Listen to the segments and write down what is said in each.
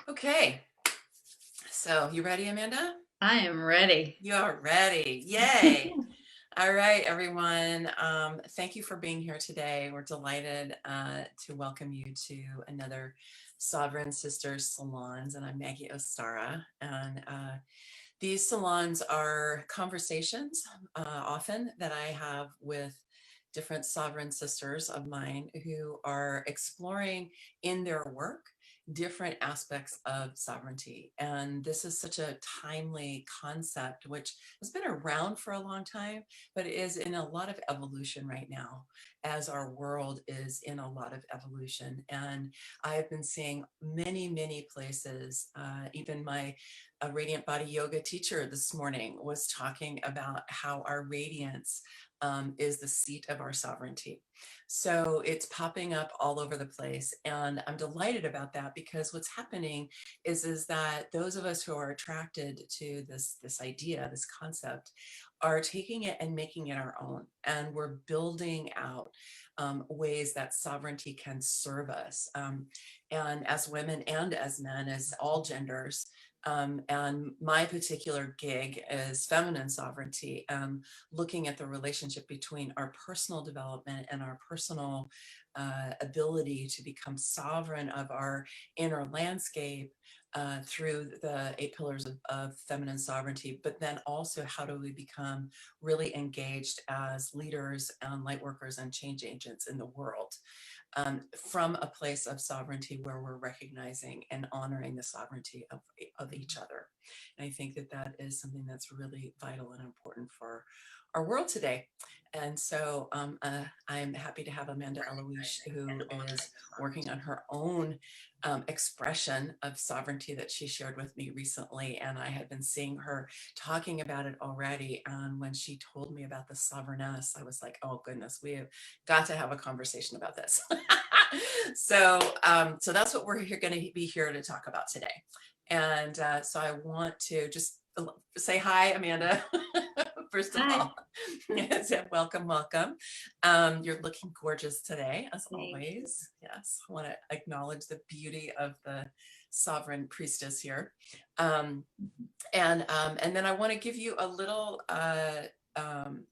Okay, so you ready, Amanda? I am ready. You're ready. Yay. All right, everyone. Thank you for being here today. We're delighted to welcome you to another Sovereign Sisters Salons, and I'm Maggieostara. And these salons are conversations often that I have with different sovereign sisters of mine who are exploring in their work different aspects of sovereignty. And this is such a timely concept, which has been around for a long time, but is in a lot of evolution right now as our world is in a lot of evolution. And I have been seeing many places, even my Radiant Body Yoga teacher this morning was talking about how our radiance is the seat of our sovereignty. So it's popping up all over the place. And I'm delighted about that because what's happening is that those of us who are attracted to this idea, this concept, are taking it and making it our own. And we're building out ways that sovereignty can serve us. And as women and as men, as all genders, and my particular gig is feminine sovereignty, looking at the relationship between our personal development and our personal ability to become sovereign of our inner landscape through the 8 pillars of feminine sovereignty, but then also how do we become really engaged as leaders and light workers and change agents in the world from a place of sovereignty where we're recognizing and honoring the sovereignty of each other. And I think that that is something that's really vital and important for our world today. And so I'm happy to have Amanda Elo'esh, who is working on her own expression of sovereignty that she shared with me recently. And I had been seeing her talking about it already. And when she told me about the Sovereigness, I was like, oh goodness, we have got to have a conversation about this. So that's what we're going to be here to talk about today. And so I want to just say hi, Amanda. First of Hi. all, welcome. You're looking gorgeous today, as Thank you. always. Yes, I want to acknowledge the beauty of the sovereign priestess here. Um, and then I want to give you a little um,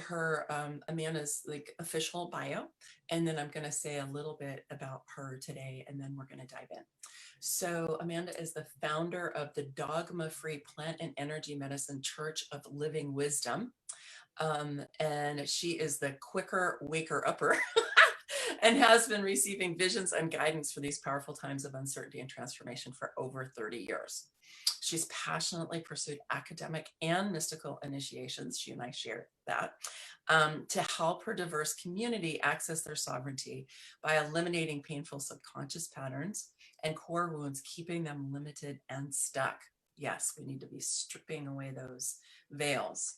her Amanda's like official bio, and then I'm going to say a little bit about her today, and then we're going to dive in. So Amanda is the founder of the dogma-free plant and energy medicine Church of Living Wisdom, and she is the quicker waker upper. And has been receiving visions and guidance for these powerful times of uncertainty and transformation for over 30 years. She's passionately pursued academic and mystical initiations, she and I share that, to help her diverse community access their sovereignty by eliminating painful subconscious patterns and core wounds, keeping them limited and stuck. Yes, we need to be stripping away those veils.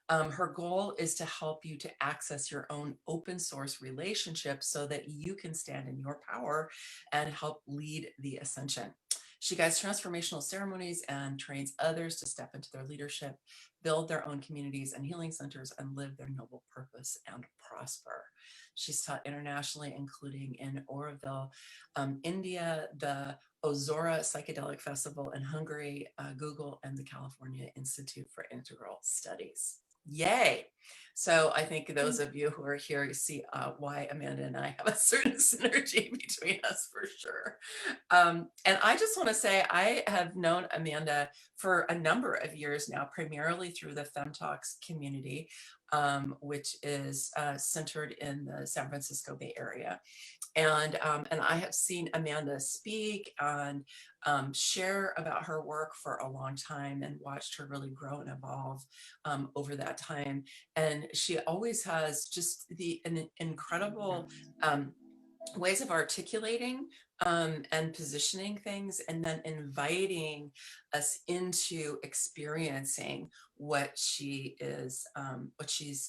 Her goal is to help you to access your own open source relationship so that you can stand in your power and help lead the ascension. She guides transformational ceremonies and trains others to step into their leadership, build their own communities and healing centers, and live their noble purpose and prosper. She's taught internationally, including in Oroville, India, the Ozora Psychedelic Festival in Hungary, Google, and the California Institute for Integral Studies. Yay! So I think those of you who are here, you see why Amanda and I have a certain synergy between us for sure. And I just want to say I have known Amanda for a number of years now, primarily through the FemTalks community, which is centered in the San Francisco Bay Area. And I have seen Amanda speak and share about her work for a long time and watched her really grow and evolve over that time. And she always has just an incredible ways of articulating and positioning things, and then inviting us into experiencing what she's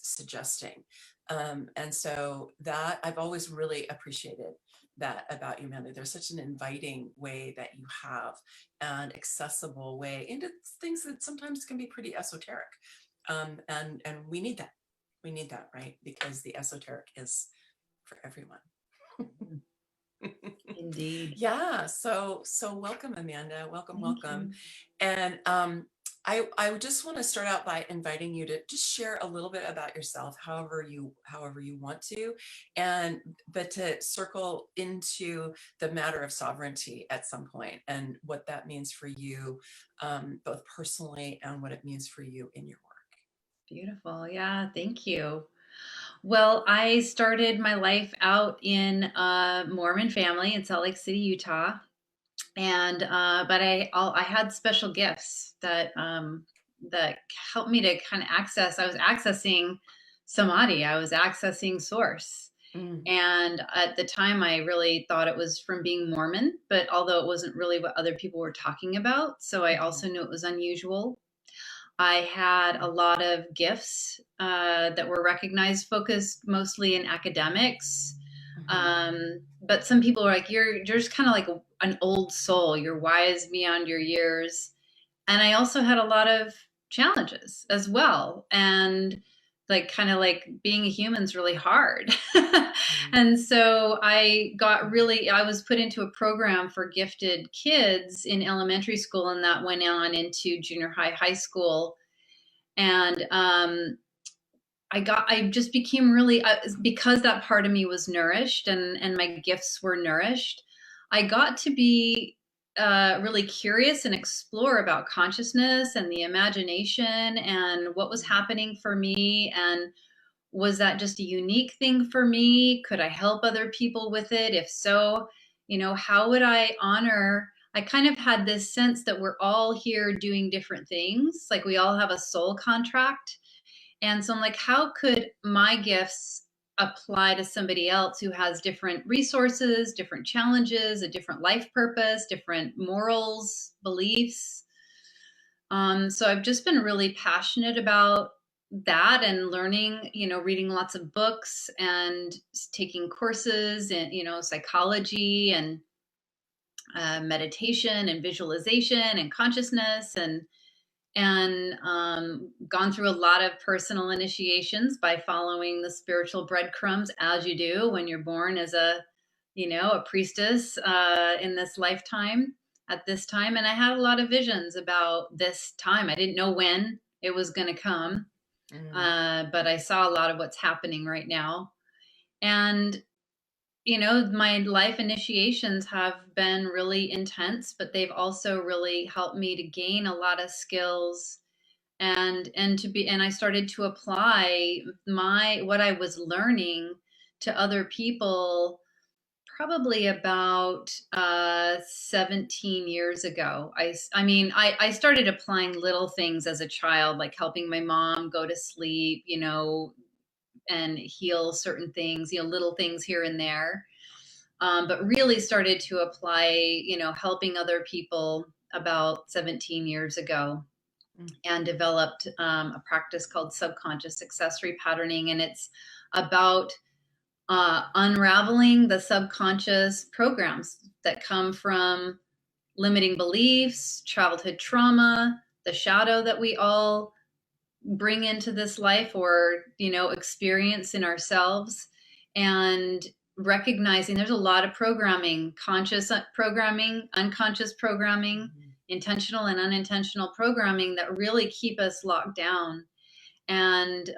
suggesting. And so that I've always really appreciated that about you, Mandy. There's such an inviting way that you have, an accessible way into things that sometimes can be pretty esoteric. And we need that. We need that, right? Because the esoteric is for everyone. Indeed. Yeah, so welcome, Amanda. Welcome, Thank welcome. you. And I just want to start out by inviting you to just share a little bit about yourself, however you want to, and but to circle into the matter of sovereignty at some point and what that means for you, both personally and what it means for you in your work. Beautiful. Yeah, thank you. Well, I started my life out in a Mormon family in Salt Lake City, Utah, and but I had special gifts that helped me to kind of access. I was accessing samadhi. I was accessing source. Mm, And at the time, I really thought it was from being Mormon, but although it wasn't really what other people were talking about, so I mhm, also knew it was unusual. I had a lot of gifts that were recognized, focused mostly in academics. mhm, But some people are like, you're just kind of like an old soul. You're wise beyond your years. And I also had a lot of challenges as well. And like kind of like being a human's really hard. mhm, And so I was put into a program for gifted kids in elementary school, and that went on into junior high, high school. And I just became really, because that part of me was nourished and my gifts were nourished. I got to be really curious and explore about consciousness and the imagination and what was happening for me. And was that just a unique thing for me? Could I help other people with it? If so, how would I honor? I kind of had this sense that we're all here doing different things. Like we all have a soul contract, and so I'm like, how could my gifts apply to somebody else who has different resources, different challenges, a different life purpose, different morals, beliefs? So I've just been really passionate about that and learning, reading lots of books and taking courses in, psychology and meditation and visualization and consciousness, and gone through a lot of personal initiations by following the spiritual breadcrumbs, as you do when you're born as a priestess in this lifetime at this time. And I had a lot of visions about this time. I didn't know when it was going to come, mm. but I saw a lot of what's happening right now. And my life initiations have been really intense, but they've also really helped me to gain a lot of skills, and I started to apply my what I was learning to other people probably about 17 years ago. I started applying little things as a child, like helping my mom go to sleep, and heal certain things, little things here and there. But really started to apply, helping other people about 17 years ago, Mm, and developed a practice called subconscious accessory patterning. And it's about unraveling the subconscious programs that come from limiting beliefs, childhood trauma, the shadow that we all bring into this life or, experience in ourselves. And recognizing there's a lot of programming, conscious programming, unconscious programming, mhm. intentional and unintentional programming that really keep us locked down. And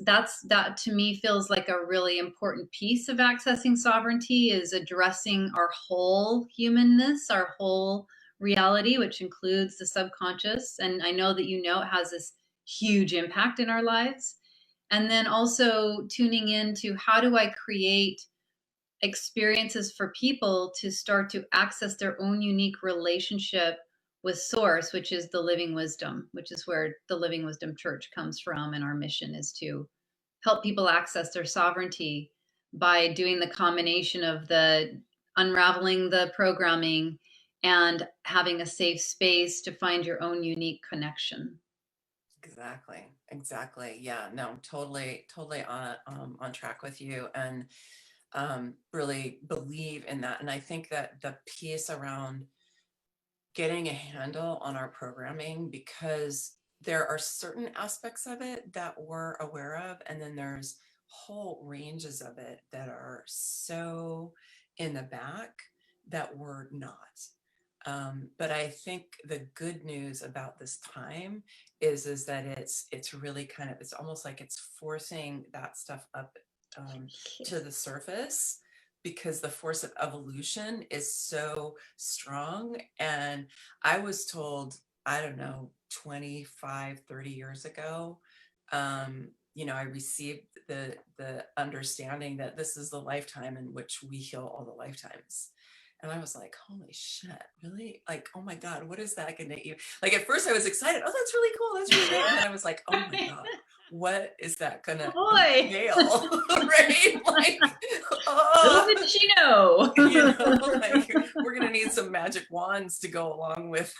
that to me feels like a really important piece of accessing sovereignty, is addressing our whole humanness, our whole reality, which includes the subconscious. And I know that it has this huge impact in our lives. And then also tuning into how do I create experiences for people to start to access their own unique relationship with source, which is the living wisdom, which is where the Living Wisdom Church comes from. And our mission is to help people access their sovereignty by doing the combination of the unraveling the programming and having a safe space to find your own unique connection. Exactly. Exactly. Yeah. No, totally, totally on track with you, and really believe in that. And I think that the piece around getting a handle on our programming, because there are certain aspects of it that we're aware of, and then there's whole ranges of it that are so in the back that we're not. But I think the good news about this time is that it's really kind of, it's almost like it's forcing that stuff up to the surface, because the force of evolution is so strong. And I was told, I don't know, 25, 30 years ago, I received the understanding that this is the lifetime in which we heal all the lifetimes. And I was like, holy shit, really? Like, oh my God, what is that gonna you? Like at first I was excited. Oh, that's really cool. That's really great. And then I was like, oh my God, what is that gonna Boy, entail? Right? Like, little oh, did she know. like we're gonna need some magic wands to go along with,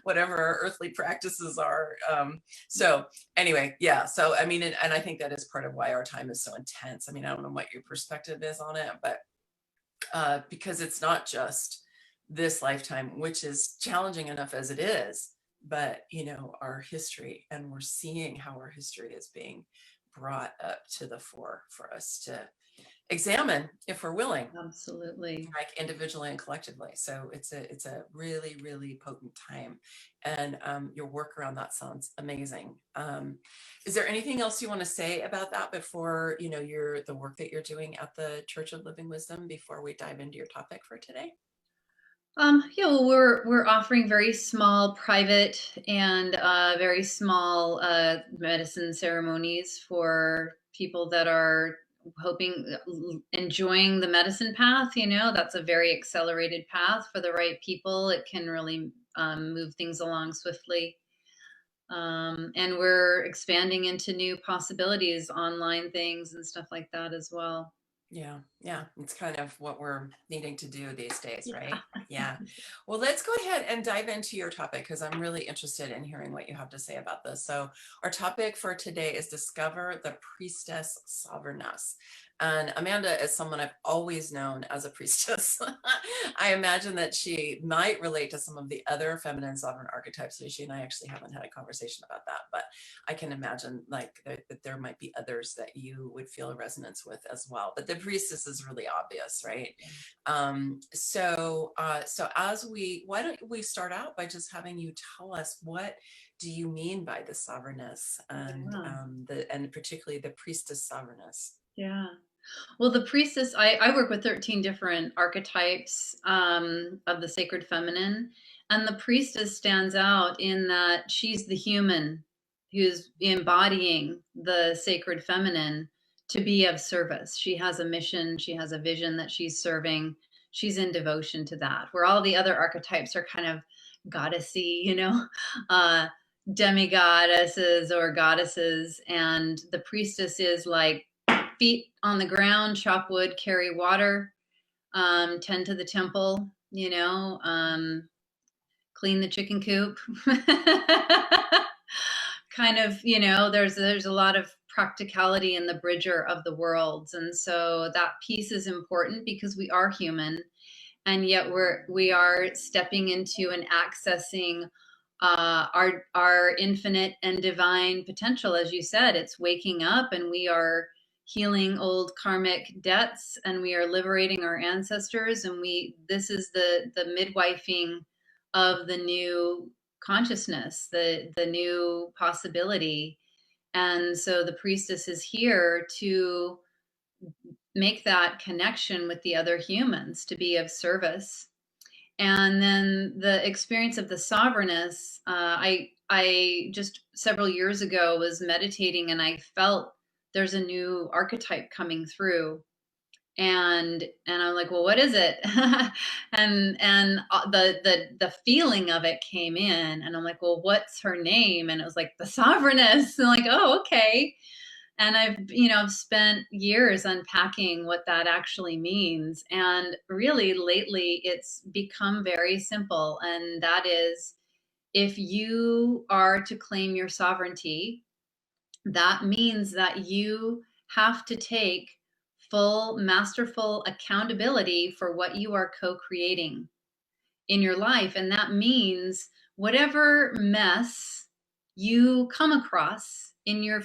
whatever our earthly practices are. So anyway, yeah. So I mean, and I think that is part of why our time is so intense. I mean, I don't know what your perspective is on it, but because it's not just this lifetime, which is challenging enough as it is, but our history, and we're seeing how our history is being brought up to the fore for us to examine if we're willing. Absolutely. Like individually and collectively. So it's a really, really potent time. And your work around that sounds amazing. Is there anything else you want to say about that before, the work that you're doing at the Church of Living Wisdom, before we dive into your topic for today? Yeah, well, we're offering very small, private, and very small medicine ceremonies for people that are enjoying the medicine path. That's a very accelerated path for the right people. It can really move things along swiftly. And we're expanding into new possibilities, online things and stuff like that as well. Yeah, it's kind of what we're needing to do these days, right? Yeah. Well, let's go ahead and dive into your topic, because I'm really interested in hearing what you have to say about this. So our topic for today is Discover the Priestess Sovereigness. And Amanda is someone I've always known as a priestess. I imagine that she might relate to some of the other feminine sovereign archetypes. So she and I actually haven't had a conversation about that, but I can imagine like that there might be others that you would feel a resonance with as well. But the priestess is really obvious, right? So why don't we start out by just having you tell us, what do you mean by the sovereignness, and and particularly the priestess sovereignness? Yeah. Well, the priestess, I work with 13 different archetypes of the sacred feminine. And the priestess stands out in that she's the human who's embodying the sacred feminine to be of service. She has a mission, she has a vision that she's serving. She's in devotion to that. Where all the other archetypes are kind of goddessy, uh, demigoddesses or goddesses. And the priestess is like, feet on the ground, chop wood, carry water, tend to the temple, clean the chicken coop. Kind of, there's a lot of practicality in the bridger of the worlds. And so that piece is important because we are human, and yet we are stepping into and accessing our infinite and divine potential. As you said, it's waking up, and we are healing old karmic debts, and we are liberating our ancestors, and this is the midwifing of the new consciousness, the new possibility. And so the priestess is here to make that connection with the other humans, to be of service. And then the experience of the sovereignness, I just several years ago was meditating, and I felt there's a new archetype coming through, and I'm like, well, what is it? and the feeling of it came in, and I'm like, well, what's her name? And it was like the Sovereigness. And I'm like, oh, okay. And I've spent years unpacking what that actually means. And really lately it's become very simple. And that is, if you are to claim your sovereignty, that means that you have to take full, masterful accountability for what you are co-creating in your life. And that means whatever mess you come across in your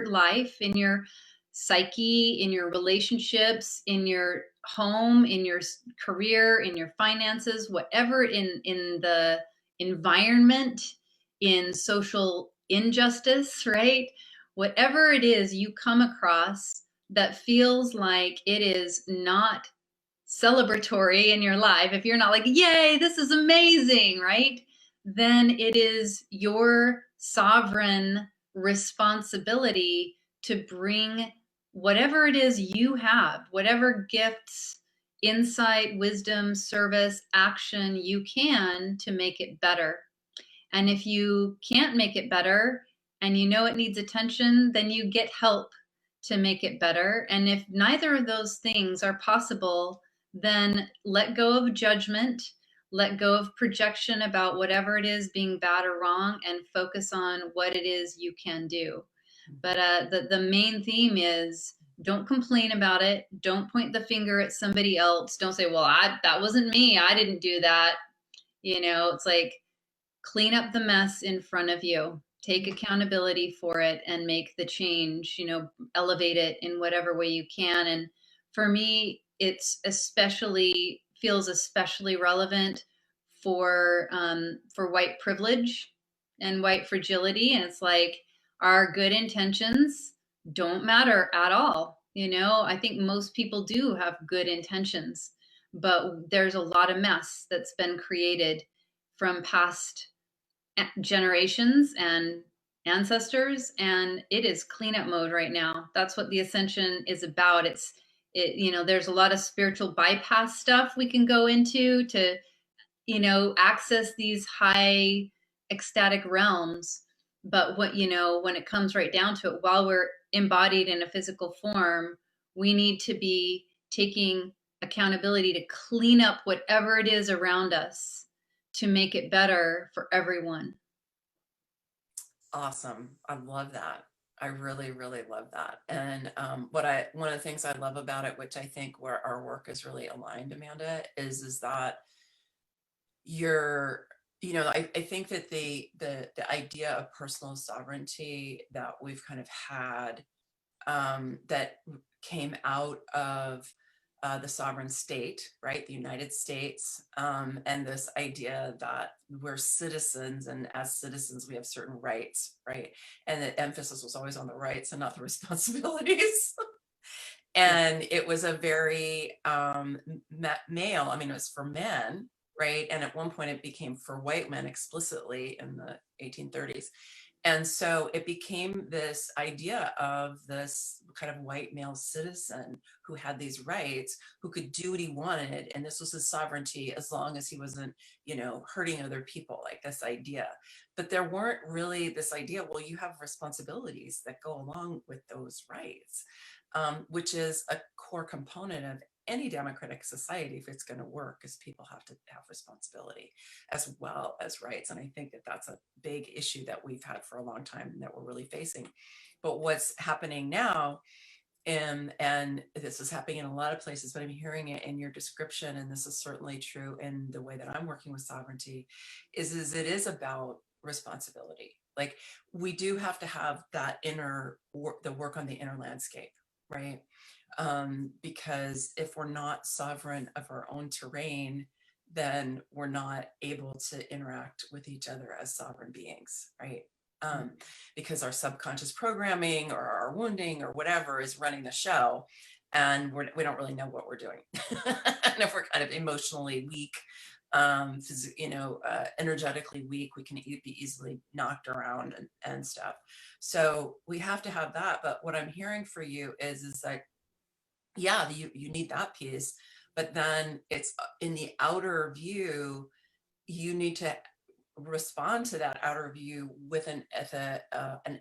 life, in your psyche, in your relationships, in your home, in your career, in your finances, whatever, in the environment, in social injustice, right? Whatever it is you come across that feels like it is not celebratory in your life, if you're not like, yay, this is amazing, right? Then it is your sovereign responsibility to bring whatever it is you have, whatever gifts, insight, wisdom, service, action you can to make it better. And if you can't make it better and you know it needs attention, then you get help to make it better. And if neither of those things are possible, then let go of judgment, let go of projection about whatever it is being bad or wrong, and focus on what it is you can do. But the main theme is, don't complain about it. Don't point the finger at somebody else. Don't say, well, that wasn't me. I didn't do that. It's like, clean up the mess in front of you, take accountability for it, and make the change, elevate it in whatever way you can. And for me, feels especially relevant for white privilege and white fragility. And it's like, our good intentions don't matter at all. I think most people do have good intentions, but there's a lot of mess that's been created from past generations and ancestors, and it is cleanup mode right now. That's what the ascension is about. There's a lot of spiritual bypass stuff we can go into to access these high ecstatic realms. But when it comes right down to it, while we're embodied in a physical form, we need to be taking accountability to clean up whatever it is around us to make it better for everyone. Awesome. I love that. I really, really love that. And one of the things I love about it, which I think where our work is really aligned, Amanda, is that I think that the idea of personal sovereignty that we've kind of had, that came out of the sovereign state, right? The United States, and this idea that we're citizens, and as citizens, we have certain rights, right? And the emphasis was always on the rights and not the responsibilities. And it was a very male, I mean, it was for men, right? And at one point it became for white men explicitly in the 1830s. And so it became this idea of this kind of white male citizen who had these rights, who could do what he wanted. And this was his sovereignty as long as he wasn't, hurting other people, like this idea. But there weren't really this idea, well, you have responsibilities that go along with those rights, which is a core component of any democratic society. If it's going to work, is people have to have responsibility as well as rights. And I think that that's a big issue that we've had for a long time and that we're really facing. But what's happening now, and this is happening in a lot of places, but I'm hearing it in your description, and this is certainly true in the way that I'm working with sovereignty, is it is about responsibility. Like, we do have to have that the work on the inner landscape, right? Because if we're not sovereign of our own terrain, then we're not able to interact with each other as sovereign beings, right? Because our subconscious programming or our wounding or whatever is running the show, and we don't really know what we're doing. And if we're kind of emotionally weak, energetically weak, we can be easily knocked around and stuff. So we have to have that. But what I'm hearing for you is that, yeah, you need that piece, but then it's in the outer view, you need to respond to that outer view with an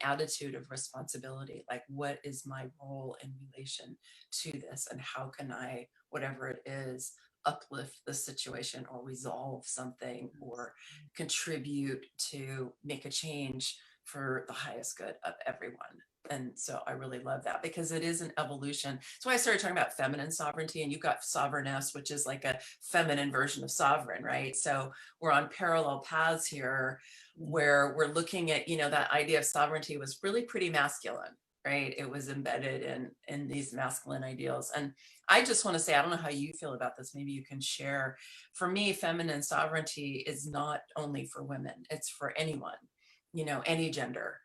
attitude of responsibility. Like, what is my role in relation to this, and how can I, whatever it is, uplift the situation or resolve something or contribute to make a change for the highest good of everyone. And so I really love that, because it is an evolution. That's why I started talking about feminine sovereignty, and you've got Sovereigness, which is like a feminine version of sovereign, right? So we're on parallel paths here, where we're looking at, that idea of sovereignty was really pretty masculine, right? It was embedded in these masculine ideals. And I just want to say, I don't know how you feel about this. Maybe you can share. For me, feminine sovereignty is not only for women, it's for anyone, you know, any gender,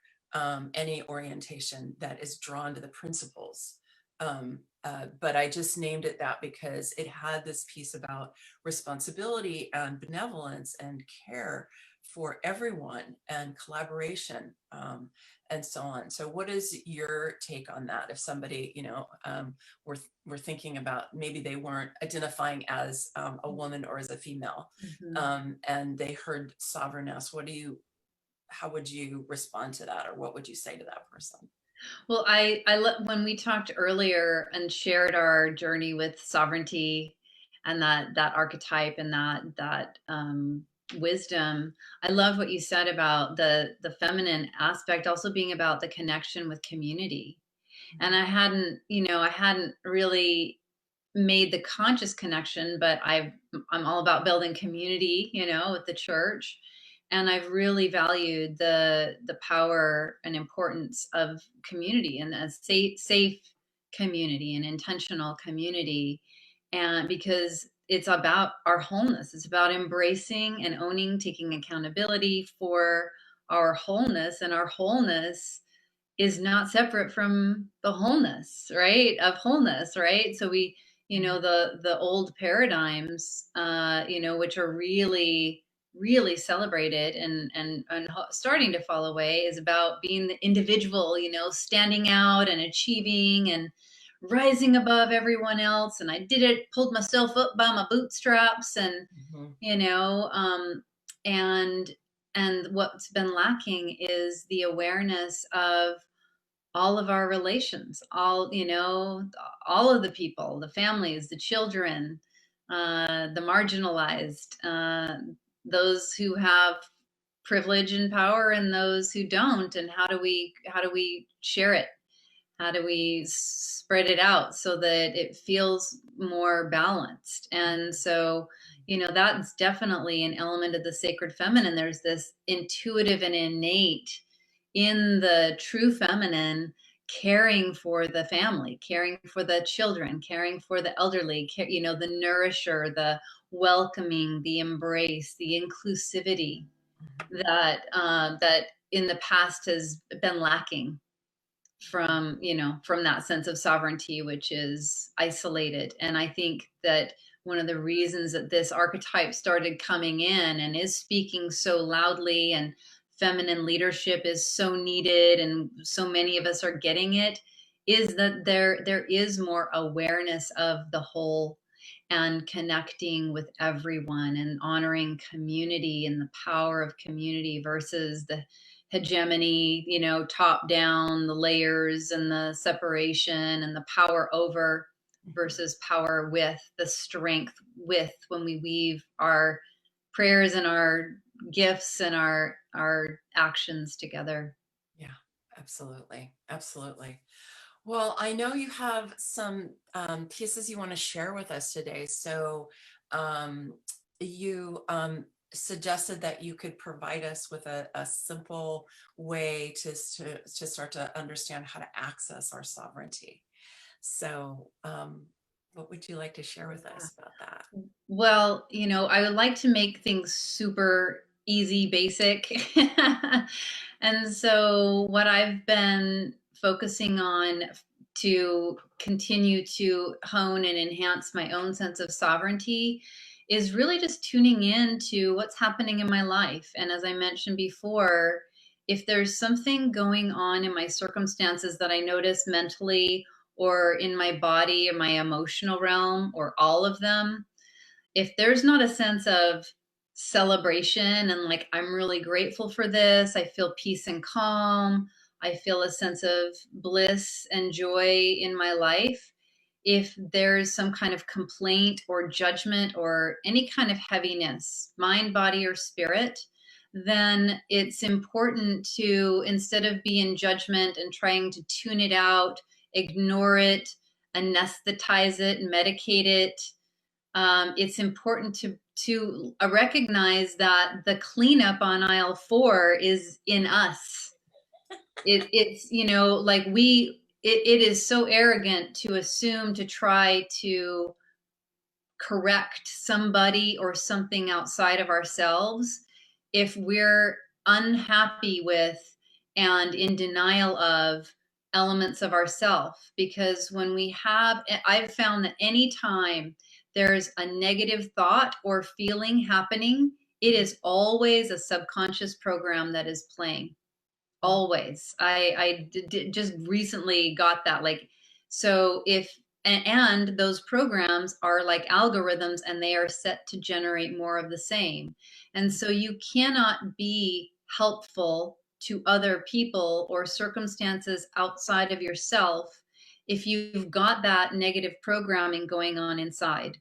any orientation that is drawn to the principles. But I just named it that because it had this piece about responsibility and benevolence and care for everyone and collaboration, and so on. So what is your take on that? If somebody, you know, were thinking about, maybe they weren't identifying as a woman or as a female, and they heard sovereignness, how would you respond to that? Or what would you say to that person? Well, when we talked earlier and shared our journey with sovereignty and that archetype and that wisdom, I love what you said about the feminine aspect also being about the connection with community. And I hadn't really made the conscious connection, but I'm all about building community, with the church. And I've really valued the power and importance of community and a safe community and intentional community. And because it's about our wholeness, it's about embracing and owning, taking accountability for our wholeness, and our wholeness is not separate from the wholeness, right? Of wholeness, right? So we, the old paradigms, which are really, really celebrated and starting to fall away, is about being the individual, standing out and achieving and rising above everyone else. And I did it, pulled myself up by my bootstraps, and you know, and what's been lacking is the awareness of all of our relations, all of the people, the families, the children, the marginalized, those who have privilege and power and those who don't. And how do we share it? How do we spread it out so that it feels more balanced? And so, that's definitely an element of the sacred feminine. There's this intuitive and innate in the true feminine, caring for the family, caring for the children, caring for the elderly, the nourisher, the welcoming, the embrace, the inclusivity that in the past has been lacking from that sense of sovereignty, which is isolated. And I think that one of the reasons that this archetype started coming in and is speaking so loudly, and feminine leadership is so needed and so many of us are getting it, is that there is more awareness of the whole and connecting with everyone and honoring community and the power of community versus the hegemony, top down, the layers and the separation and the power over versus power with, the strength with, when we weave our prayers and our gifts and our actions together. Yeah, absolutely. Absolutely. Well, I know you have some pieces you want to share with us today. So you suggested that you could provide us with a simple way to start to understand how to access our sovereignty. So what would you like to share with us about that? Well, I would like to make things super easy, basic. And so what I've been focusing on to continue to hone and enhance my own sense of sovereignty is really just tuning in to what's happening in my life. And as I mentioned before, if there's something going on in my circumstances that I notice mentally or in my body or my emotional realm or all of them, if there's not a sense of celebration and like, I'm really grateful for this, I feel peace and calm, I feel a sense of bliss and joy in my life. If there's some kind of complaint or judgment or any kind of heaviness, mind, body, or spirit, then it's important to, instead of be in judgment and trying to tune it out, ignore it, anesthetize it, medicate it, it's important to recognize that the cleanup on aisle 4 is in us. It's, you know, like it is so arrogant to assume to try to correct somebody or something outside of ourselves if we're unhappy with and in denial of elements of ourself. Because when we have, I've found that anytime there's a negative thought or feeling happening, it is always a subconscious program that is playing. Always. Just recently got that, like, so if and those programs are like algorithms, and they are set to generate more of the same. And so you cannot be helpful to other people or circumstances outside of yourself if you've got that negative programming going on inside.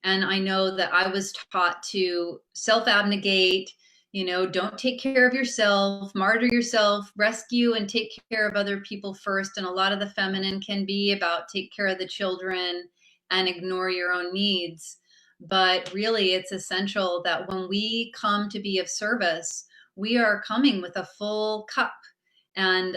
And I know that I was taught to self-abnegate, you know, don't take care of yourself, martyr yourself, rescue and take care of other people first. And a lot of the feminine can be about take care of the children and ignore your own needs. But really, it's essential that when we come to be of service, we are coming with a full cup. And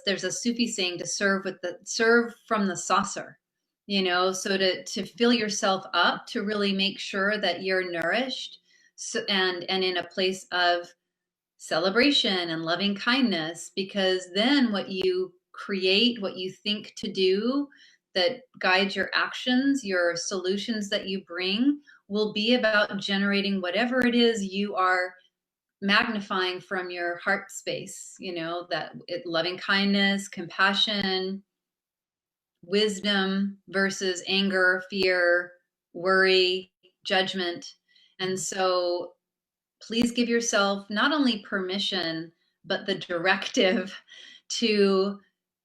there's a Sufi saying to serve from the saucer, you know, so to fill yourself up, to really make sure that you're nourished, so, and in a place of celebration and loving kindness. Because then what you create, what you think to do, that guides your actions, your solutions that you bring, will be about generating whatever it is you are magnifying from your heart space, you know, that loving kindness, compassion, wisdom versus anger, fear, worry, judgment. And so please give yourself not only permission, but the directive to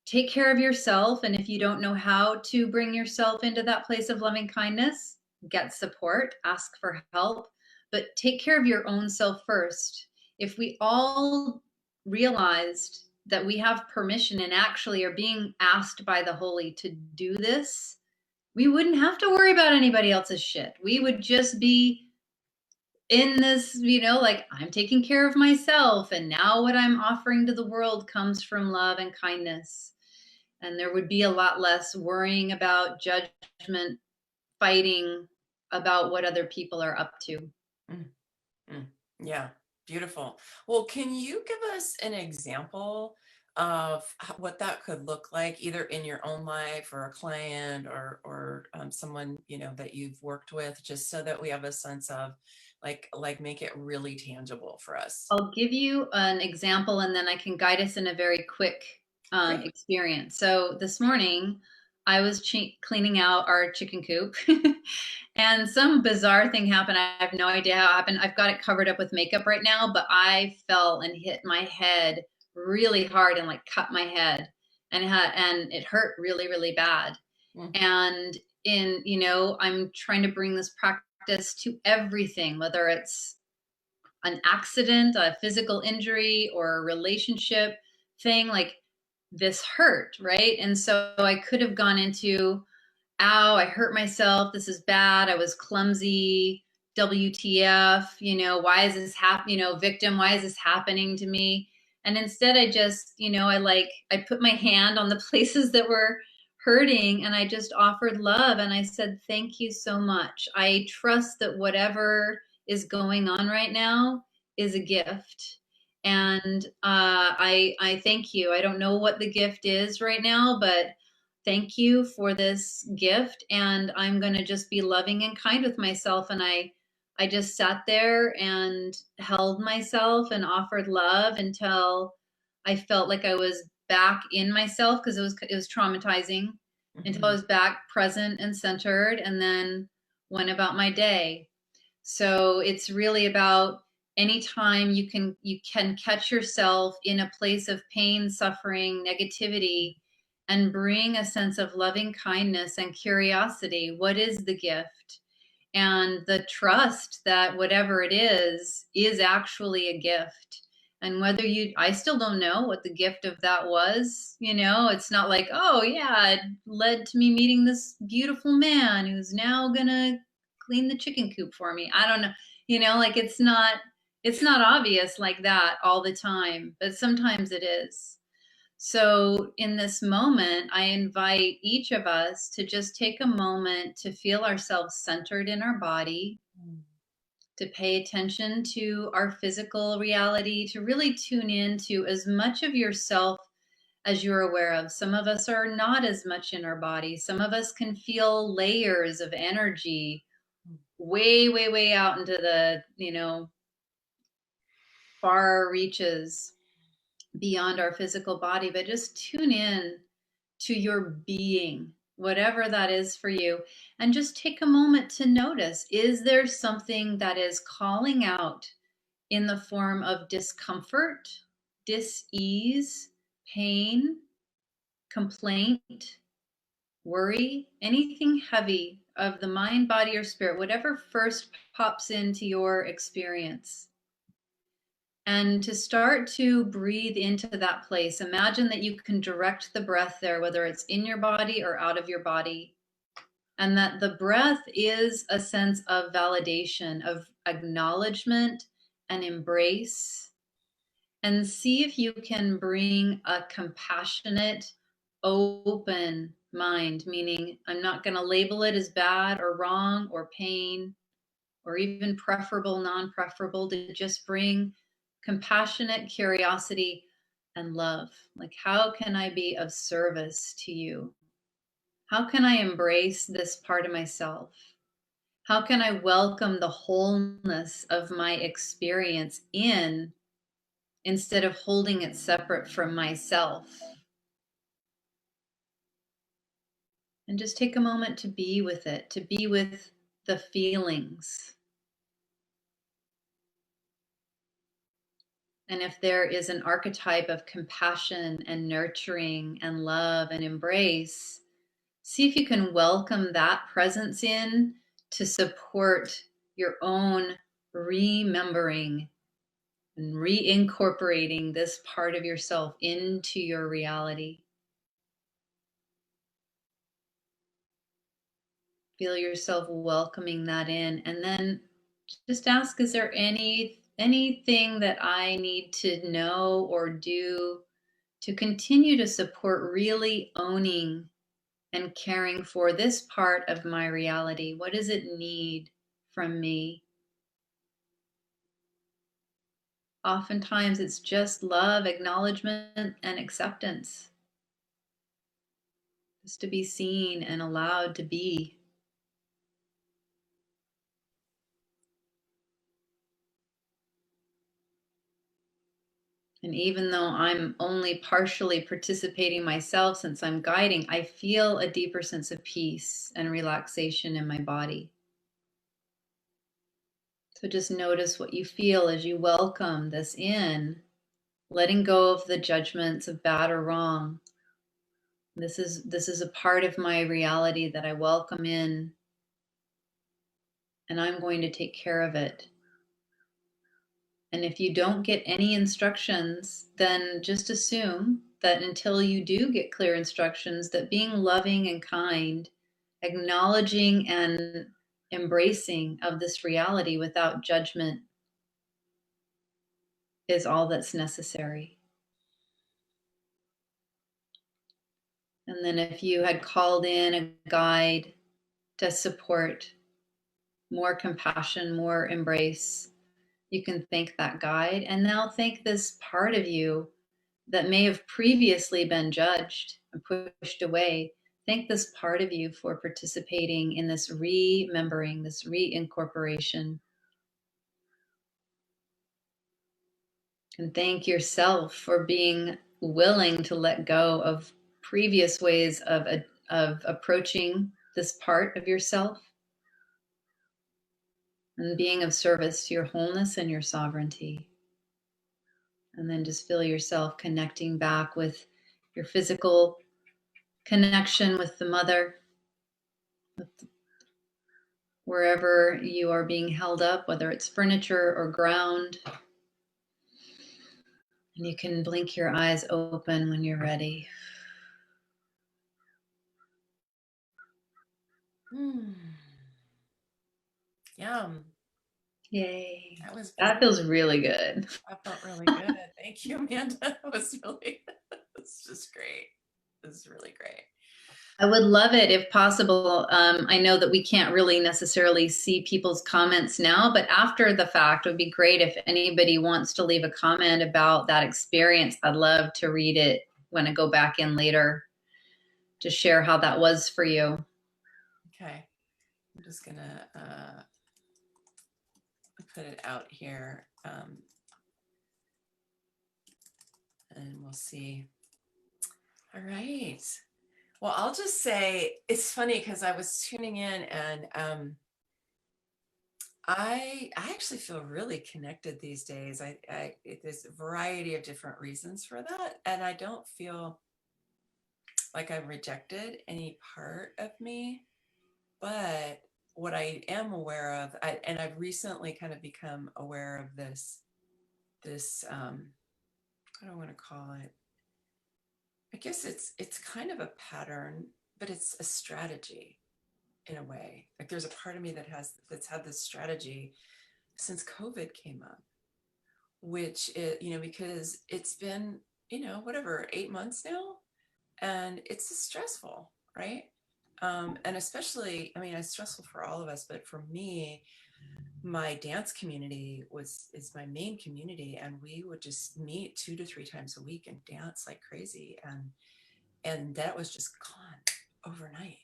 take care of yourself. And if you don't know how to bring yourself into that place of loving kindness, get support, ask for help, but take care of your own self first. If we all realized that we have permission and actually are being asked by the Holy to do this, we wouldn't have to worry about anybody else's shit. We would just be in this, you know, like, I'm taking care of myself, and now what I'm offering to the world comes from love and kindness. And there would be a lot less worrying about judgment, fighting about what other people are up to. Mm, mm. Yeah, beautiful. Well, can you give us an example of what that could look like, either in your own life or a client or someone, you know, that you've worked with, just so that we have a sense of like make it really tangible for us. I'll give you an example, and then I can guide us in a very quick Great. experience. So this morning, I was cleaning out our chicken coop, and some bizarre thing happened. I have no idea how it happened. I've got it covered up with makeup right now, but I fell and hit my head really hard and like cut my head, and it hurt really, really bad. Mm, And in, you know, I'm trying to bring this practice to everything, whether it's an accident, a physical injury, or a relationship thing. Like, this hurt, right? And so I could have gone into, ow, I hurt myself, this is bad, I was clumsy, WTF, you know, why is this happening, you know, victim, why is this happening to me? And instead I just, you know, I put my hand on the places that were hurting, and I just offered love, and I said, thank you so much. I trust that whatever is going on right now is a gift. And I thank you. I don't know what the gift is right now, but thank you for this gift. And I'm going to just be loving and kind with myself. And I just sat there and held myself and offered love until I felt like I was back in myself, because it was traumatizing, until I mhm, was back present and centered, and then went about my day. So it's really about, anytime you can catch yourself in a place of pain, suffering, negativity, and bring a sense of loving kindness and curiosity. What is the gift? And the trust that whatever it is actually a gift. And whether I still don't know what the gift of that was. You know, it's not like, oh yeah, it led to me meeting this beautiful man who's now gonna clean the chicken coop for me. I don't know. You know, like, it's not obvious like that all the time, but sometimes it is. So in this moment, I invite each of us to just take a moment to feel ourselves centered in our body, to pay attention to our physical reality, to really tune in to as much of yourself as you're aware of. Some of us are not as much in our body. Some of us can feel layers of energy way, way, way out into the, far reaches beyond our physical body. But just tune in to your being, whatever that is for you, and just take a moment to notice, is there something that is calling out in the form of discomfort, dis-ease, pain, complaint, worry, anything heavy of the mind, body, or spirit, whatever first pops into your experience? And to start to breathe into that place, imagine that you can direct the breath there, whether it's in your body or out of your body. And that the breath is a sense of validation, of acknowledgement and embrace. And see if you can bring a compassionate, open mind, meaning I'm not going to label it as bad or wrong or pain or even preferable, non-preferable, to just bring compassionate curiosity and love. Like, how can I be of service to you? How can I embrace this part of myself? How can I welcome the wholeness of my experience in, instead of holding it separate from myself? And just take a moment to be with it, to be with the feelings. And if there is an archetype of compassion and nurturing and love and embrace, see if you can welcome that presence in to support your own remembering and reincorporating this part of yourself into your reality. Feel yourself welcoming that in, and then just ask, is there anything that I need to know or do to continue to support really owning and caring for this part of my reality? What does it need from me? Oftentimes it's just love, acknowledgement, and acceptance. Just to be seen and allowed to be. And even though I'm only partially participating myself, since I'm guiding, I feel a deeper sense of peace and relaxation in my body. So just notice what you feel as you welcome this in, letting go of the judgments of bad or wrong. This is a part of my reality that I welcome in, and I'm going to take care of it. And if you don't get any instructions, then just assume that until you do get clear instructions, that being loving and kind, acknowledging and embracing of this reality without judgment is all that's necessary. And then if you had called in a guide to support more compassion, more embrace, you can thank that guide, and now thank this part of you that may have previously been judged and pushed away. Thank this part of you for participating in this remembering, this reincorporation. And thank yourself for being willing to let go of previous ways of approaching this part of yourself and being of service to your wholeness and your sovereignty. And then just feel yourself connecting back with your physical connection with the mother, with wherever you are being held up, whether it's furniture or ground. And you can blink your eyes open when you're ready. Yum. Yay. That That feels really good. That felt really good. Thank you, Amanda. That was really It's just great. It's really great. I would love it if possible. I know that we can't really necessarily see people's comments now, but after the fact, it would be great if anybody wants to leave a comment about that experience. I'd love to read it when I go back in later to share how that was for you. Okay. I'm just gonna put it out here, and we'll see. All right. Well, I'll just say it's funny because I was tuning in, and I actually feel really connected these days. There's a variety of different reasons for that, and I don't feel like I've rejected any part of me. But what I am aware of, and I've recently kind of become aware of this I don't want to call it. I guess it's kind of a pattern, but it's a strategy in a way. Like there's a part of me that's had this strategy since COVID came up, which is, because it's been, whatever, 8 months now, and it's stressful, right? And especially, I mean, it's stressful for all of us, but for me, my dance community is my main community, and we would just meet 2 to 3 times a week and dance like crazy, and that was just gone overnight.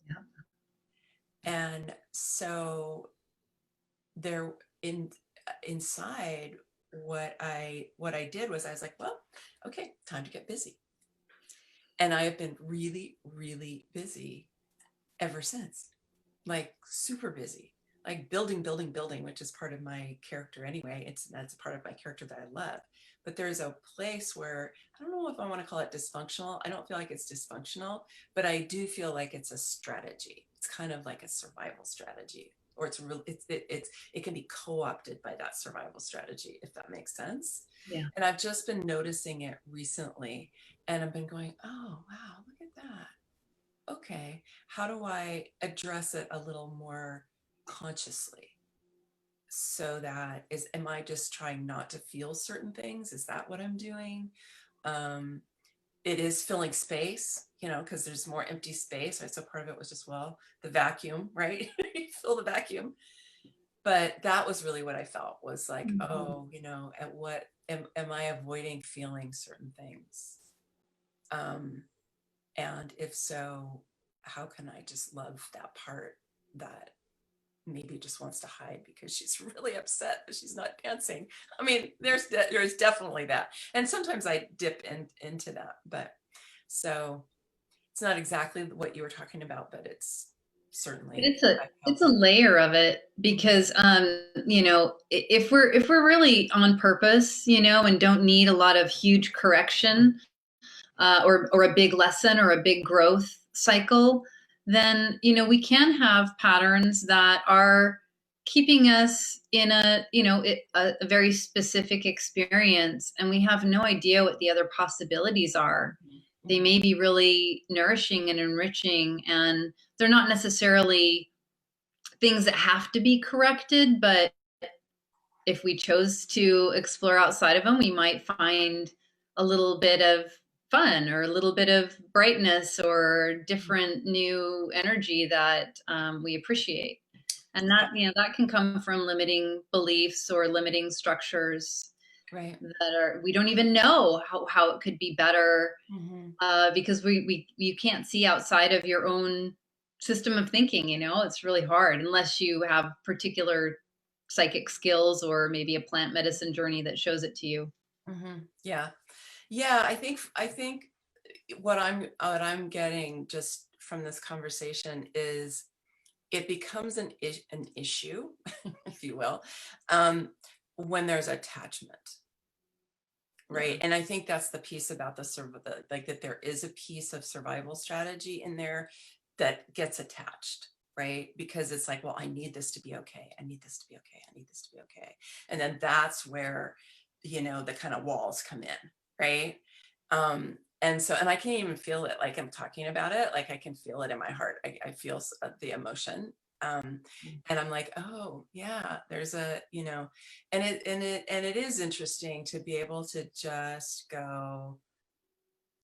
Yeah. And so there inside, what I did was I was like, well, okay, time to get busy. And I have been really, really busy ever since, like super busy, like building, which is part of my character anyway. That's a part of my character that I love. But there's a place where I don't know if I want to call it dysfunctional. I don't feel like it's dysfunctional, but I do feel like it's a strategy. It's kind of like a survival strategy, or it can be co-opted by that survival strategy, if that makes sense. Yeah. And I've just been noticing it recently, and I've been going, oh wow, look at that. Okay, how do I address it a little more consciously? So am I just trying not to feel certain things? Is that what I'm doing? Um, it is filling space, because there's more empty space, right? So part of it was just, well, the vacuum, right? You fill the vacuum. But that was really what I felt, was like, Mm-hmm. oh, at what am I avoiding feeling certain things? And if so, how can I just love that part that maybe just wants to hide because she's really upset that she's not dancing? I mean, there's definitely that. And sometimes I dip into that, but so it's not exactly what you were talking about, but it's But certainly, it's a I it's felt a it. layer of it because if we're really on purpose, and don't need a lot of huge correction, or a big lesson or a big growth cycle, then we can have patterns that are keeping us in a very specific experience, and we have no idea what the other possibilities are. They Mhm. may be really nourishing and enriching, and they're not necessarily things that have to be corrected, but if we chose to explore outside of them, we might find a little bit of fun or a little bit of brightness or different new energy that we appreciate. And Yeah, that can come from limiting beliefs or limiting structures right. that we don't even know how it could be better, Mm-hmm. because you can't see outside of your own system of thinking. It's really hard unless you have particular psychic skills or maybe a plant medicine journey that shows it to you. Mm-hmm. Yeah. Yeah, I think what I'm getting just from this conversation is it becomes an issue, if you will, um, when there's attachment, right? Yeah. And I think that's the piece about like that there is a piece of survival strategy in there that gets attached, right? Because it's like, well, I need this to be okay. I need this to be okay. I need this to be okay. And then that's where, the kind of walls come in, right? And I can even feel it, like I'm talking about it, like I can feel it in my heart. I feel the emotion. Um, and I'm like, oh yeah, there's and it is interesting to be able to just go,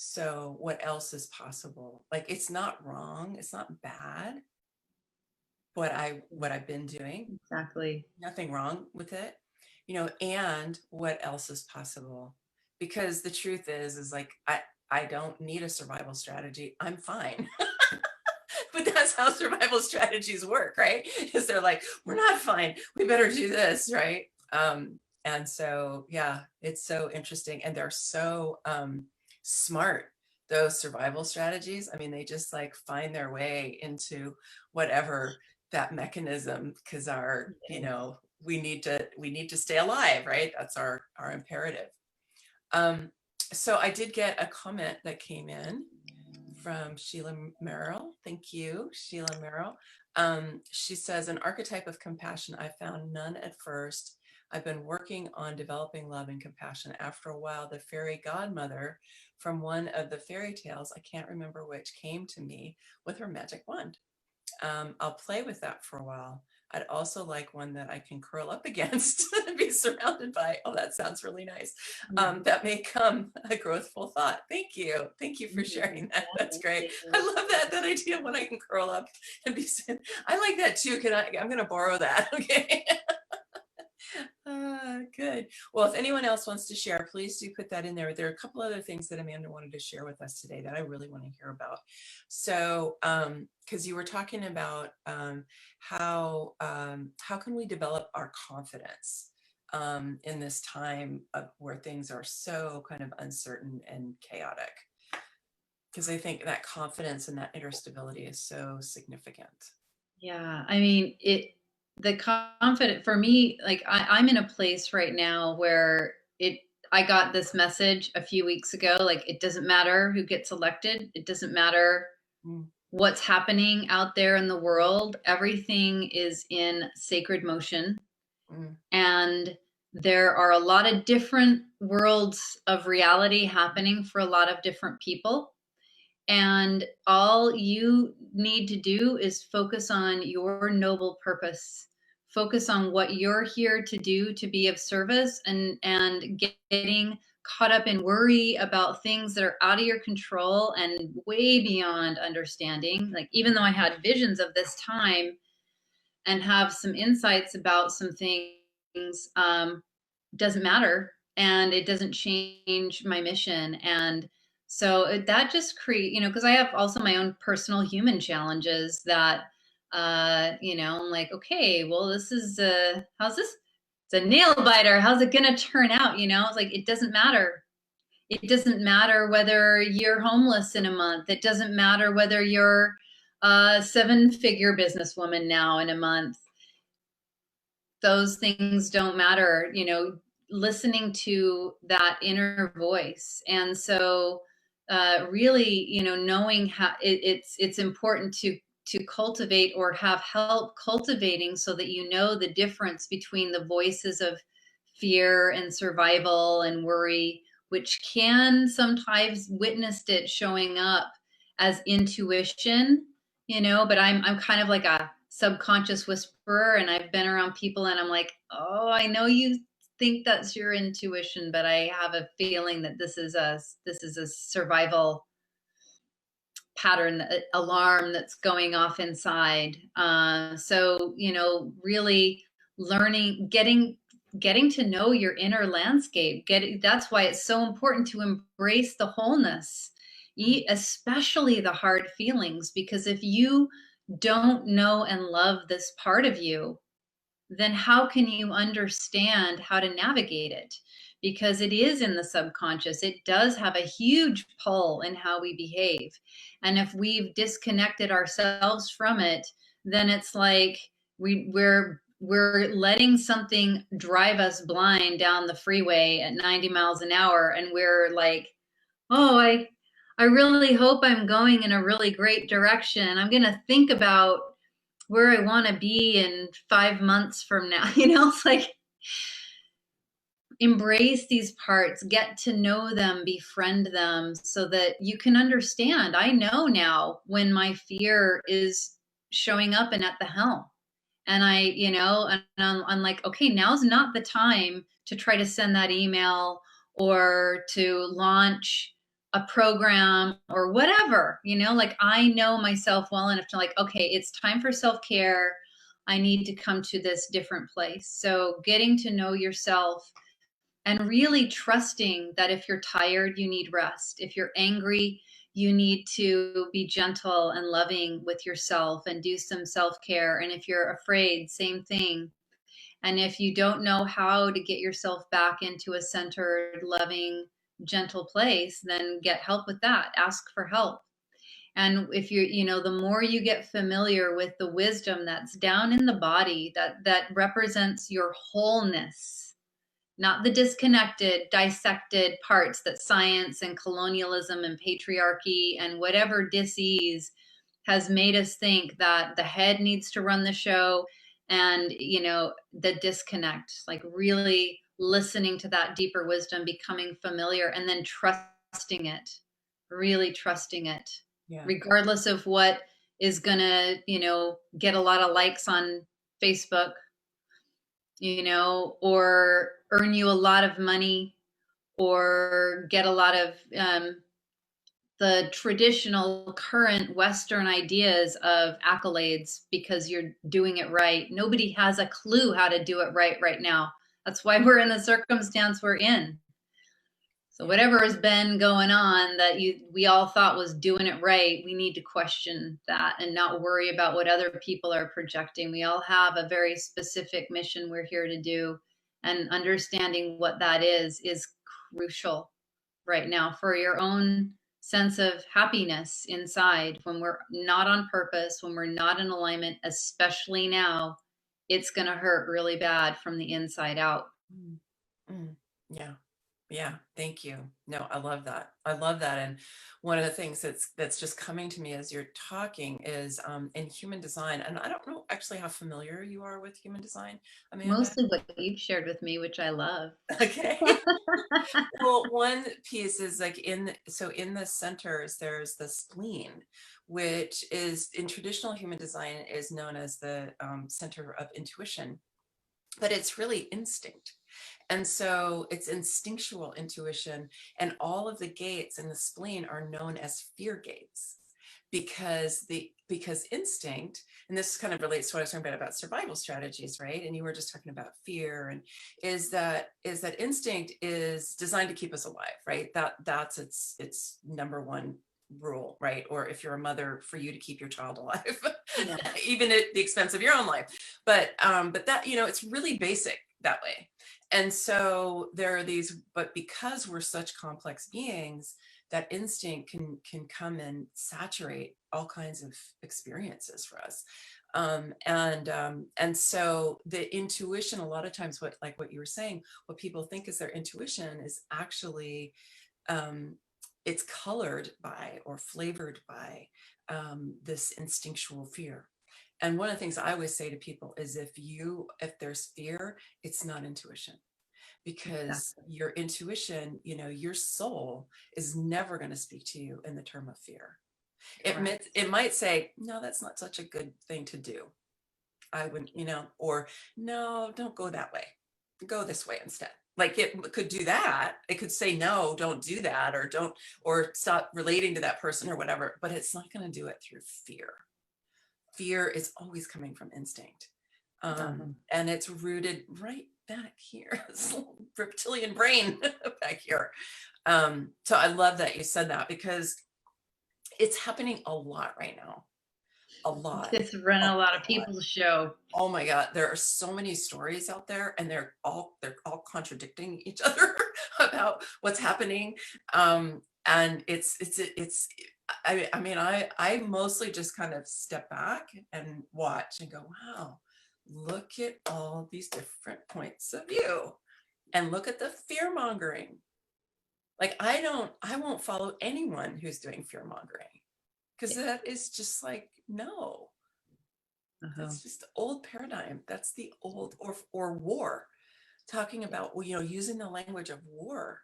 So what else is possible? Like, it's not wrong. It's not bad. What I've been doing, Exactly. nothing wrong with it, and what else is possible? Because the truth is like, I don't need a survival strategy. I'm fine. But that's how survival strategies work, right? Is they're like, we're not fine. We better do this, right? And so, yeah, it's so interesting. And they're so smart, those survival strategies. I mean, they just like find their way into whatever that mechanism, because we need to stay alive, right? That's our imperative. Um, so I did get a comment that came in from Sheila Merrill. Thank you, Sheila Merrill. She says, an archetype of compassion. I found none at first. I've been working on developing love and compassion. After a while, the fairy godmother from one of the fairy tales, I can't remember which, came to me with her magic wand. I'll play with that for a while. I'd also like one that I can curl up against and be surrounded by. Oh, that sounds really nice. That may come a growthful thought. Thank you. Thank you for sharing that. That's great. I love that idea when I can curl up and be. I like that too. I'm going to borrow that. Okay. Good. Well, if anyone else wants to share, please do put that in there. There are a couple other things that Amanda wanted to share with us today that I really want to hear about. So, because you were talking about how can we develop our confidence in this time of where things are so kind of uncertain and chaotic. Because I think that confidence and that inner stability is so significant. Yeah, I mean, the confident for me, like I'm in a place right now where I got this message a few weeks ago, like it doesn't matter who gets elected, it doesn't matter what's happening out there in the world, everything is in sacred motion. And there are a lot of different worlds of reality happening for a lot of different people. And all you need to do is focus on your noble purpose. Focus on what you're here to do to be of service, and getting caught up in worry about things that are out of your control and way beyond understanding. Like, even though I had visions of this time and have some insights about some things, doesn't matter, and it doesn't change my mission. And so that just create, because I have also my own personal human challenges that, I'm like, okay, well, this is, how's this? It's a nail biter. How's it going to turn out? It's like, it doesn't matter. It doesn't matter whether you're homeless in a month. It doesn't matter whether you're a 7-figure businesswoman now in a month. Those things don't matter, listening to that inner voice. And so really, knowing how it's important to cultivate or have help cultivating, so that the difference between the voices of fear and survival and worry, which can sometimes witnessed it showing up as intuition, but I'm kind of like a subconscious whisperer, and I've been around people and I'm like, oh, I know you think that's your intuition, but I have a feeling that this is a survival pattern, alarm that's going off inside. So really learning, getting to know your inner landscape. That's why it's so important to embrace the wholeness, especially the hard feelings, because if you don't know and love this part of you, then how can you understand how to navigate it? Because it is in the subconscious. It does have a huge pull in how we behave. And if we've disconnected ourselves from it, then it's like we're letting something drive us blind down the freeway at 90 miles an hour. And we're like, oh, I really hope I'm going in a really great direction. I'm going to think about where I want to be in 5 months from now. It's like, embrace these parts, get to know them, befriend them, so that you can understand. I know now when my fear is showing up and at the helm. And I'm like, okay, now's not the time to try to send that email or to launch a program or whatever, like I know myself well enough to like, okay, it's time for self-care. I need to come to this different place. So getting to know yourself and really trusting that if you're tired, you need rest. If you're angry, you need to be gentle and loving with yourself and do some self-care. And if you're afraid, same thing. And if you don't know how to get yourself back into a centered, loving, gentle place, then get help with that. Ask for help. And if the more you get familiar with the wisdom that's down in the body, that represents your wholeness, not the disconnected, dissected parts that science and colonialism and patriarchy and whatever dis-ease has made us think that the head needs to run the show, and the disconnect, like really listening to that deeper wisdom, becoming familiar, and then trusting it, really trusting it, Yeah. regardless of what is gonna get a lot of likes on Facebook, or earn you a lot of money, or get a lot of the traditional current Western ideas of accolades because you're doing it right. Nobody has a clue how to do it right now. That's why we're in the circumstance we're in. So whatever has been going on that we all thought was doing it right, we need to question that and not worry about what other people are projecting. We all have a very specific mission we're here to do, and understanding what that is crucial right now for your own sense of happiness inside. When we're not on purpose, when we're not in alignment, especially now, it's going to hurt really bad from the inside out. Mm, mm, yeah. Yeah, thank you. No, I love that. I love that. And one of the things that's just coming to me as you're talking is in human design. And I don't know actually how familiar you are with human design, Amanda. Mostly what you've shared with me, which I love. Okay. Well, one piece is like in the centers, there's the spleen, which is in traditional human design is known as the center of intuition, but it's really instinct. And so it's instinctual intuition, and all of the gates in the spleen are known as fear gates because instinct, and this kind of relates to what I was talking about survival strategies, right? And you were just talking about fear, and is that instinct is designed to keep us alive, right? That's its number one rule, right? Or if you're a mother, for you to keep your child alive, yeah. Even at the expense of your own life. But that, it's really basic that way. And so there are these, but because we're such complex beings, that instinct can come and saturate all kinds of experiences for us. And so the intuition, a lot of times what you were saying, what people think is their intuition is actually, it's colored by or flavored by this instinctual fear. And one of the things I always say to people is if there's fear, it's not intuition, because your intuition, your soul is never going to speak to you in the term of fear. It might say, no, that's not such a good thing to do. I wouldn't, or no, don't go that way. Go this way instead. Like it could do that. It could say, no, don't do that, or stop relating to that person or whatever, but it's not going to do it through fear. Fear is always coming from instinct. And it's rooted right back here, this little reptilian brain back here. So I love that you said that, because it's happening a lot right now. A lot. It's running a lot of people's show. Oh my God, there are so many stories out there, and they're all contradicting each other about what's happening. And I mostly just kind of step back and watch and go, wow, look at all these different points of view, and look at the fear mongering. Like I won't follow anyone who's doing fear mongering, because that is just like, no, that's just the old paradigm. That's the old, or war, talking about, using the language of war.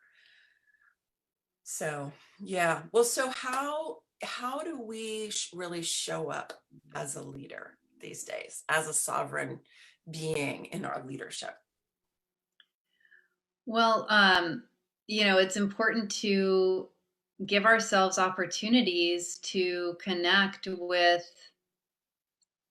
So, yeah. Well, so how do we really show up as a leader these days, as a sovereign being in our leadership? Well, it's important to give ourselves opportunities to connect with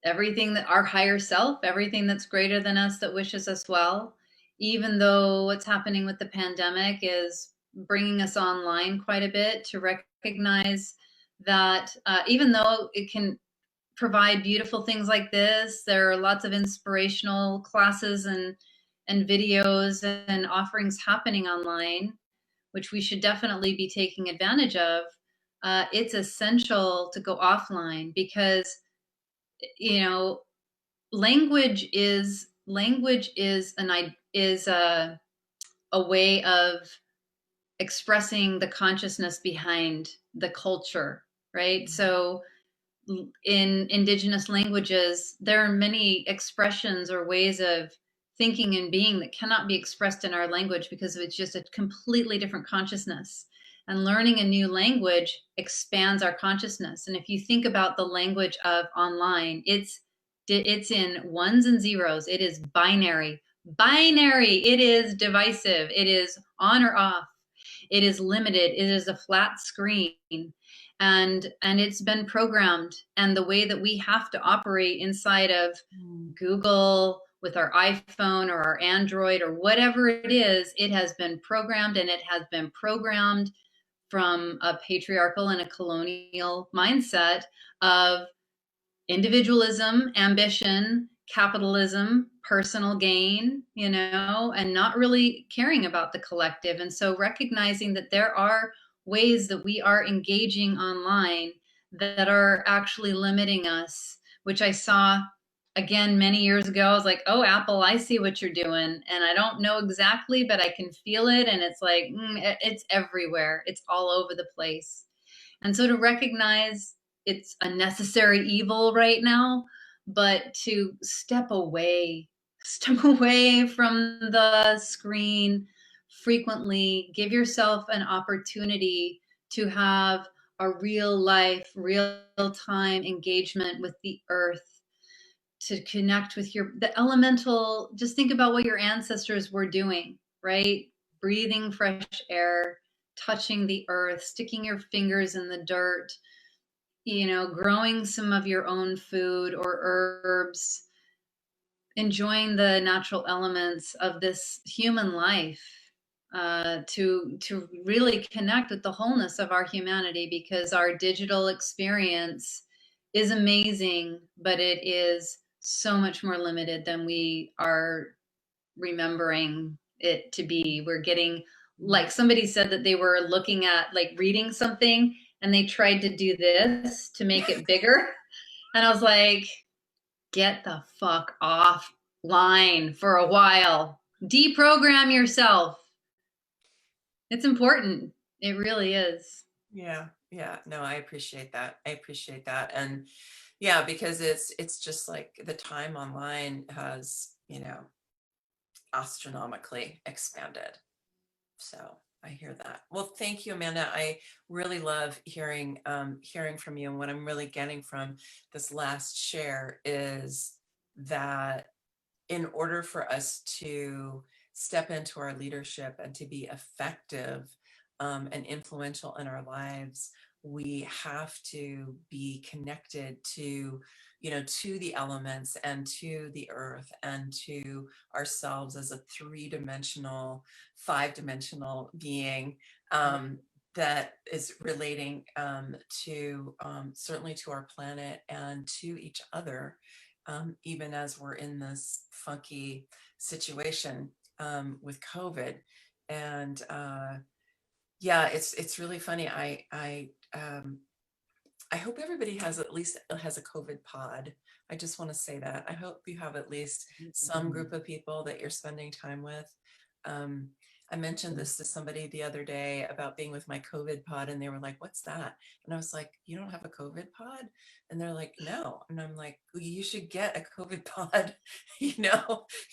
everything, that our higher self, everything that's greater than us, that wishes us well, even though what's happening with the pandemic is bringing us online quite a bit, to recognize that even though it can provide beautiful things like this, there are lots of inspirational classes and videos and offerings happening online, which we should definitely be taking advantage of. It's essential to go offline, because you know, language is a way of expressing the consciousness behind the culture, right? So in indigenous languages, there are many expressions or ways of thinking and being that cannot be expressed in our language, because it's just a completely different consciousness. And learning a new language expands our consciousness. And if you think about the language of online, it's in ones and zeros. It is binary. Binary. It is divisive. It is on or off. It is limited. It is a flat screen. And it's been programmed, and the way that we have to operate inside of Google with our iPhone or our Android or whatever it is, it has been programmed, and it has been programmed from a patriarchal and a colonial mindset of individualism, ambition, capitalism, personal gain, and not really caring about the collective. And so recognizing that there are ways that we are engaging online that are actually limiting us, which I saw again many years ago. I was like, oh, Apple, I see what you're doing. And I don't know exactly, but I can feel it. And it's like, it's everywhere. It's all over the place. And so to recognize it's a necessary evil right now, but to step away from the screen frequently, give yourself an opportunity to have a real life, real time engagement with the earth, to connect with the elemental. Just think about what your ancestors were doing, right? Breathing fresh air, touching the earth, sticking your fingers in the dirt, growing some of your own food or herbs, enjoying the natural elements of this human life, to really connect with the wholeness of our humanity, because our digital experience is amazing, but it is so much more limited than we are remembering it to be. We're getting, like somebody said that they were looking at, like, reading something, and they tried to do this to make it bigger. And I was like, get the fuck offline for a while. Deprogram yourself. It's important. It really is. Yeah. Yeah. No, I appreciate that. I appreciate that. And yeah, because it's just like the time online has, astronomically expanded. So I hear that. Well, thank you, Amanda. I really love hearing from you. And what I'm really getting from this last share is that in order for us to step into our leadership and to be effective and influential in our lives, we have to be connected to the elements and to the earth and to ourselves as a three-dimensional, five-dimensional being that is relating to certainly to our planet and to each other, even as we're in this funky situation with COVID. And yeah, it's really funny. I hope everybody has a COVID pod. I just want to say that. I hope you have at least some group of people that you're spending time with. I mentioned this to somebody the other day about being with my COVID pod, and they were like, "What's that?" And I was like, "You don't have a COVID pod?" And they're like, "No." And I'm like, well, "You should get a COVID pod." You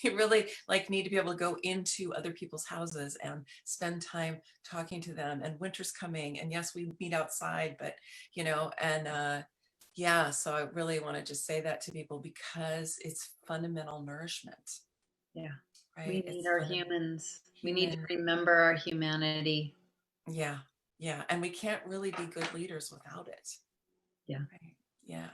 really need to be able to go into other people's houses and spend time talking to them. And winter's coming, and yes, we meet outside, but and yeah, so I really want to just say that to people because it's fundamental nourishment. Yeah. Right? We need It's our humans. We need to human. remember our humanity. Yeah. Yeah. And we can't really be good leaders without it. Yeah. Right. Yeah.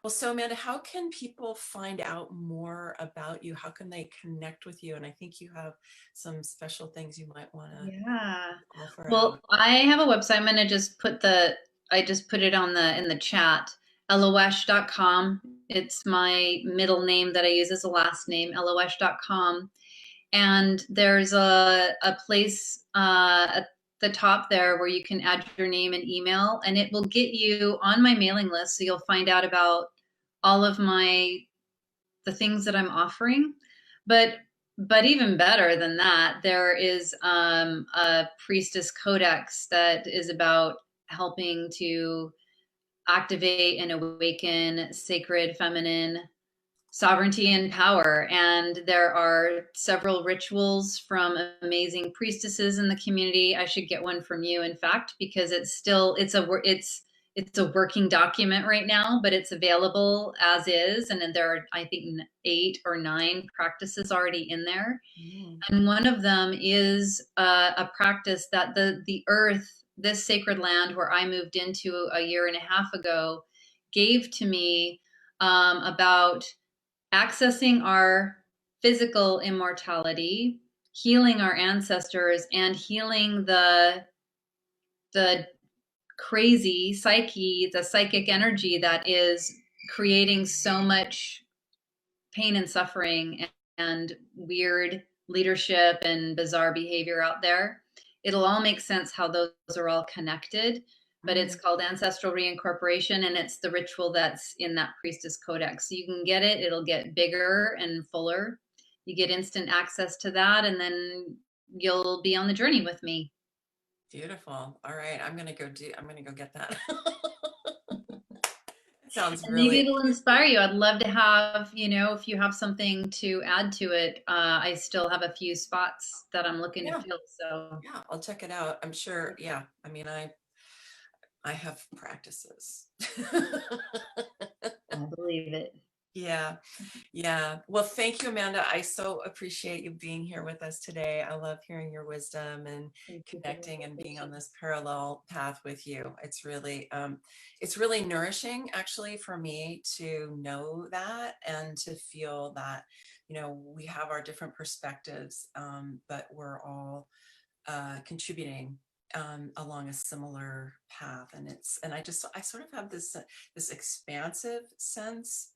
Well, so Amanda, how can people find out more about you? How can they connect with you? And I think you have some special things you might want to Yeah. offer Well, out. I have a website. I'm gonna just put I just put it on in the chat. Elo'esh.com. It's my middle name that I use as a last name, Elo'esh.com. And there's a place at the top there where you can add your name and email, and it will get you on my mailing list. So you'll find out about all of the things that I'm offering. But even better than that, there is a Priestess Codex that is about helping to activate and awaken sacred feminine sovereignty and power. And there are several rituals from amazing priestesses in the community. I should get one from you, in fact, because it's a working document right now, but it's available as is. And then there are, I think, 8 or 9 practices already in there. Mm. And one of them is a practice that the earth, this sacred land where I moved into a year and a half ago, gave to me about accessing our physical immortality, healing our ancestors, and healing the crazy psyche, the psychic energy that is creating so much pain and suffering and weird leadership and bizarre behavior out there. It'll all make sense how those are all connected, but it's called ancestral reincorporation, and it's the ritual that's in that Priestess Codex. So you can get it, it'll get bigger and fuller. You get instant access to that, and then you'll be on the journey with me. Beautiful. All right. I'm going to go get that. Sounds And maybe really, it'll inspire you. I'd love to have, if you have something to add to it. I still have a few spots that I'm looking to yeah, fill. So yeah, I'll check it out. I'm sure. Yeah. I mean, I have practices. I believe it. Yeah. Yeah. Well, thank you, Amanda. I so appreciate you being here with us today. I love hearing your wisdom and Thank you for the connecting and being on invitation. this parallel path with you. It's really nourishing actually for me to know that and to feel that, we have our different perspectives, but we're all contributing along a similar path. And I sort of have this expansive sense,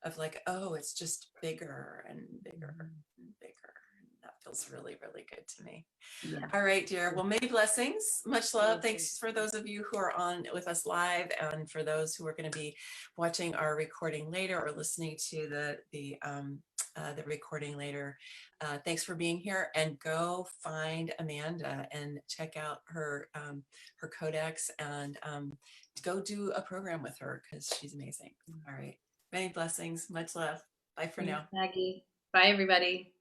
of like, oh, it's just bigger and bigger and bigger. And that feels really, really good to me. Yeah. All right, dear. Well, many blessings. Much love. Thank you. Thanks for those of you who are on with us live, and for those who are going to be watching our recording later or listening to the recording later. Thanks for being here, and go find Amanda and check out her codex, and go do a program with her because she's amazing. All right. Many blessings. Much love. Bye for Thanks, now. Maggie. Bye, everybody.